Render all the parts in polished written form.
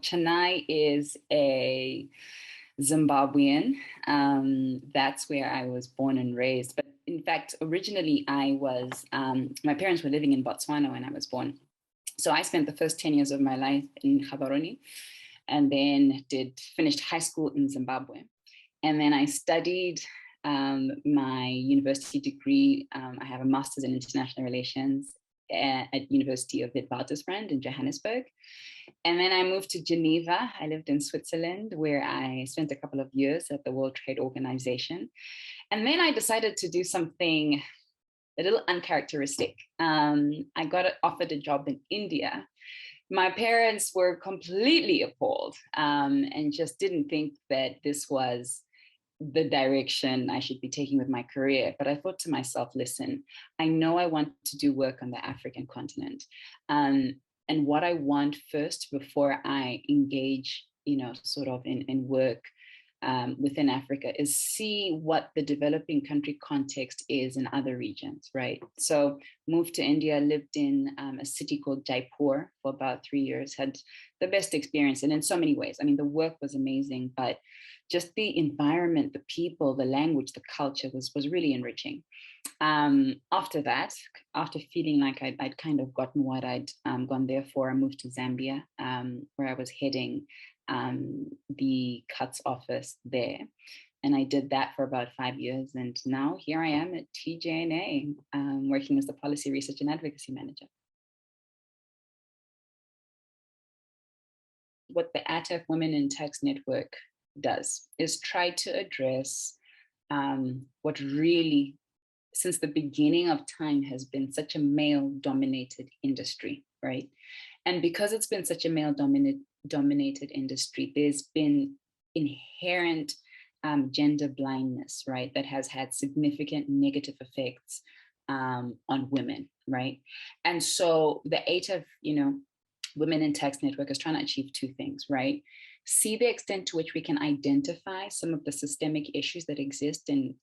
Chenai is a Zimbabwean. That's where I was born and raised. But in fact, originally my parents were living in Botswana when I was born. So I spent the first 10 years of my life in Gaborone and then finished high school in Zimbabwe. And then I studied my university degree. I have a master's in international relations at University of Witwatersrand in Johannesburg. And then I moved to Geneva. I lived in Switzerland, where I spent a couple of years at the World Trade Organization. And then I decided to do something a little uncharacteristic. I got offered a job in India. My parents were completely appalled and just didn't think that this was the direction I should be taking with my career. But I thought to myself, listen, I know I want to do work on the African continent. And what I want first before I engage, sort of in work within Africa is see what the developing country context is in other regions, right? So moved to India, lived in a city called Jaipur for about 3 years, had the best experience. And in so many ways, I mean, the work was amazing, but just the environment, the people, the language, the culture was really enriching. After that, after feeling like I'd kind of gotten what I'd gone there for, I moved to Zambia, where I was heading the cuts office there. And I did that for about 5 years. And now here I am at TJNA, working as the Policy Research and Advocacy Manager. What the ATAF Women in Tax Network does is try to address what really, since the beginning of time, has been such a male-dominated industry, right? And because it's been such a male-dominated industry, there's been inherent gender blindness, right? That has had significant negative effects on women, right? And so the ATAF, Women in Tax Network is trying to achieve two things, right? See the extent to which we can identify some of the systemic issues that exist in,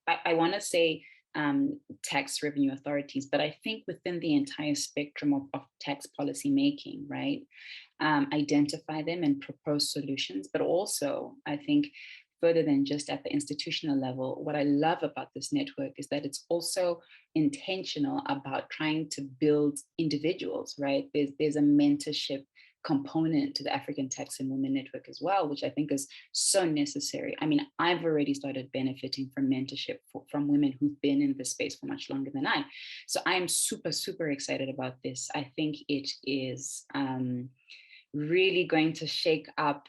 I want to say, tax revenue authorities, but I think within the entire spectrum of tax policy making, right? Identify them and propose solutions, but also I think further than just at the institutional level, what I love about this network is that it's also intentional about trying to build individuals, right? There's a mentorship component to the African Tax and Women Network as well, which I think is so necessary. I mean, I've already started benefiting from mentorship from women who've been in this space for much longer than I. So I'm super, super excited about this. I think it is really going to shake up,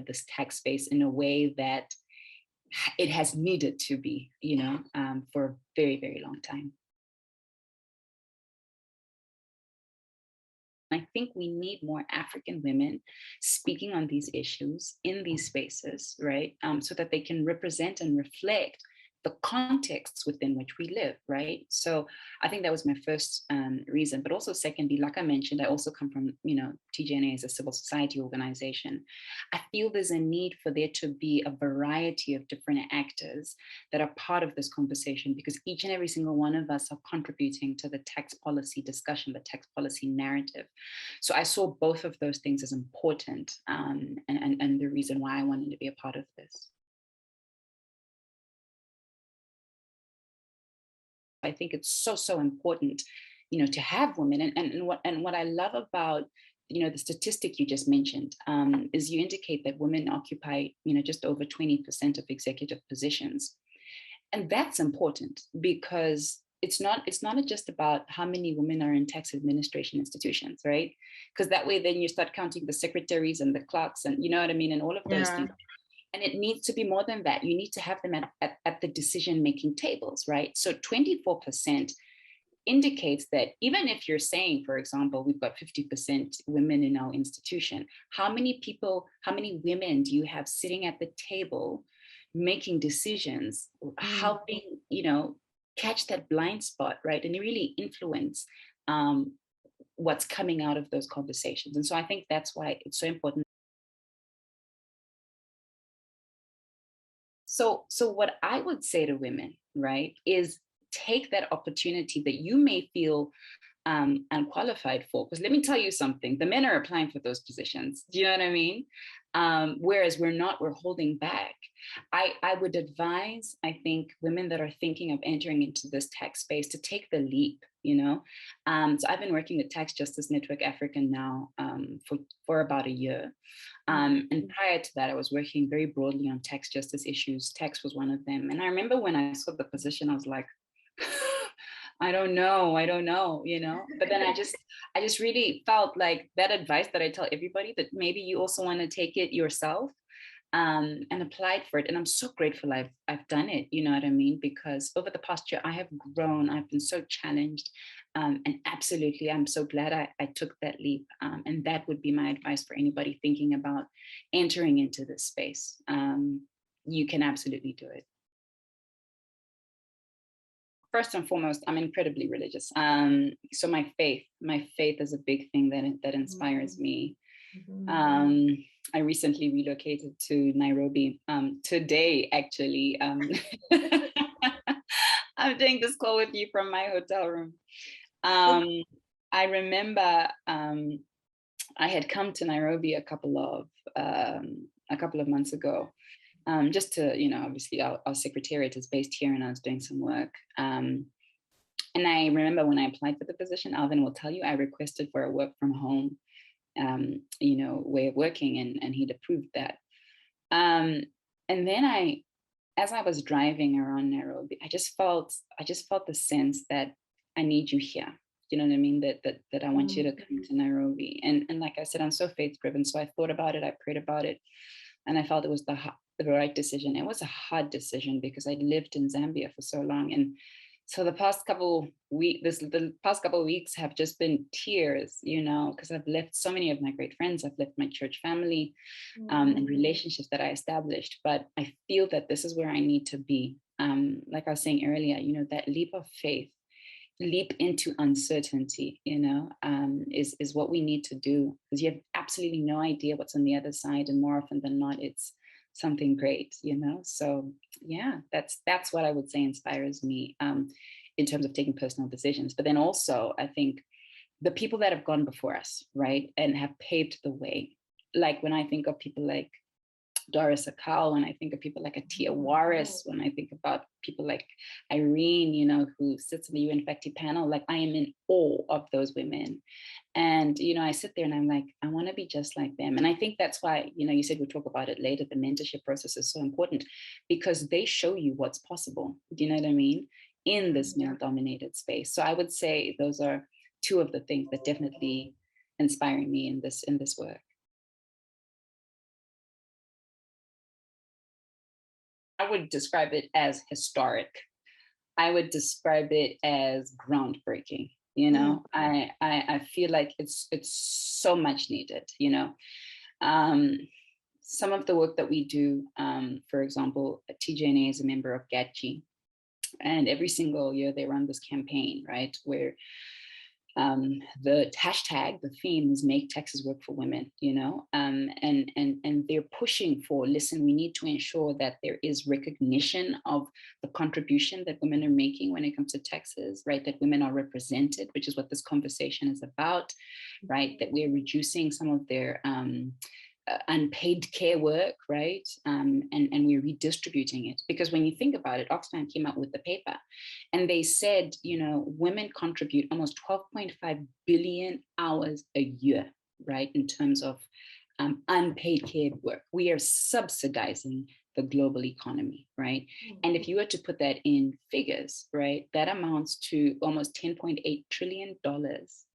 this tax space in a way that it has needed to be, for a very, very long time. I think we need more African women speaking on these issues in these spaces, right? So that they can represent and reflect the contexts within which we live, right? So I think that was my first reason. But also secondly, like I mentioned, I also come from, TJNA is a civil society organization. I feel there's a need for there to be a variety of different actors that are part of this conversation, because each and every single one of us are contributing to the tax policy discussion, the tax policy narrative. So I saw both of those things as important, and the reason why I wanted to be a part of this. I think it's so important, to have women. And what I love about, the statistic you just mentioned, is you indicate that women occupy, just over 20% of executive positions. And that's important because it's not just about how many women are in tax administration institutions, right? Because that way then you start counting the secretaries and the clerks and, you know what I mean, and all of those things. And it needs to be more than that. You need to have them at the decision-making tables, right? So 24% indicates that even if you're saying, for example, we've got 50% women in our institution, how many women do you have sitting at the table making decisions, helping, catch that blind spot, right? And really influence what's coming out of those conversations. And so I think that's why it's so important. So what I would say to women, right, is take that opportunity that you may feel unqualified for. Because let me tell you something, the men are applying for those positions. Do you know what I mean? Whereas we're not, we're holding back. I would advise, I think, women that are thinking of entering into this tech space to take the leap, you know? So I've been working with Tax Justice Network Africa now for about a year. And prior to that, I was working very broadly on tax justice issues. Tax was one of them. And I remember when I saw the position, I was like, I don't know, you know. But then I just really felt like that advice that I tell everybody, that maybe you also want to take it yourself, and applied for it. And I'm so grateful I've done it, you know what I mean? Because over the past year, I have grown, I've been so challenged. And absolutely, I'm so glad I took that leap. And that would be my advice for anybody thinking about entering into this space. You can absolutely do it. First and foremost, I'm incredibly religious. So my faith is a big thing that inspires me. I recently relocated to Nairobi today, actually. I'm doing this call with you from my hotel room. I remember I had come to Nairobi a couple of months ago. Just to, you know, obviously our secretariat is based here and I was doing some work. And I remember when I applied for the position, Alvin will tell you, I requested for a work from home, you know, way of working, and he'd approved that. And then as I was driving around Nairobi, I just felt the sense that I need you here. You know what I mean? That I want you to come to Nairobi. And like I said, I'm so faith driven. So I thought about it, I prayed about it, and I felt it was the right decision. It was a hard decision because I'd lived in Zambia for so long. And so the past couple weeks have just been tears, you know, because I've left so many of my great friends. I've left my church family, and relationships that I established. But I feel that this is where I need to be. Like I was saying earlier, you know, that leap of faith, leap into uncertainty, you know, is what we need to do, because you have absolutely no idea what's on the other side. And more often than not, it's something great, you know? So yeah, that's what I would say inspires me, in terms of taking personal decisions. But then also, I think the people that have gone before us, right, and have paved the way. Like when I think of people like Doris Akal, when I think of people like Atia Waris, when I think about people like Irene, you know, who sits in the UN Facti panel, like I am in awe of those women. And, you know, I sit there and I'm like, I want to be just like them. And I think that's why, you know, you said we'll talk about it later. The mentorship process is so important because they show you what's possible. Do you know what I mean? In this male dominated space. So I would say those are two of the things that definitely inspire me in this work. I would describe it as historic. I would describe it as groundbreaking. You know, I feel like it's so much needed. You know, some of the work that we do, for example, TJNA is a member of GATG, and every single year they run this campaign, right, where the hashtag, the theme is make taxes work for women, you know, and they're pushing for, listen, we need to ensure that there is recognition of the contribution that women are making when it comes to taxes, right, that women are represented, which is what this conversation is about, right, that we're reducing some of their unpaid care work, right? And we're redistributing it. Because when you think about it, Oxfam came out with the paper and they said, you know, women contribute almost 12.5 billion hours a year, right? In terms of unpaid care work. We are subsidizing the global economy, right? And if you were to put that in figures, right, that amounts to almost $10.8 trillion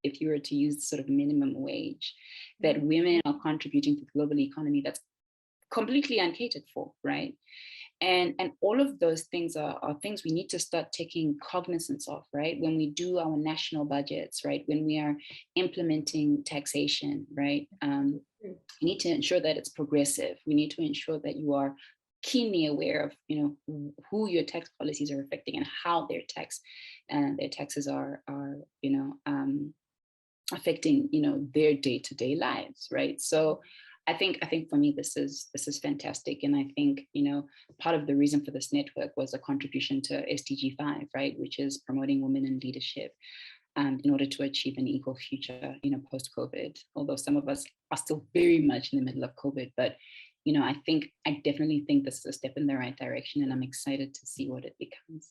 if you were to use sort of minimum wage that women are contributing to the global economy that's completely uncatered for, right? And all of those things are things we need to start taking cognizance of, right? When we do our national budgets, right? When we are implementing taxation, right? We need to ensure that it's progressive. We need to ensure that you are keenly aware of, you know, who your tax policies are affecting and how their taxes are, you know, affecting, you know, their day-to-day lives, right? So I think for me, this is fantastic. And I think, you know, part of the reason for this network was a contribution to SDG 5, right, which is promoting women in leadership. in order to achieve an equal future, post-COVID. Although some of us are still very much in the middle of COVID, but I definitely think this is a step in the right direction, and I'm excited to see what it becomes.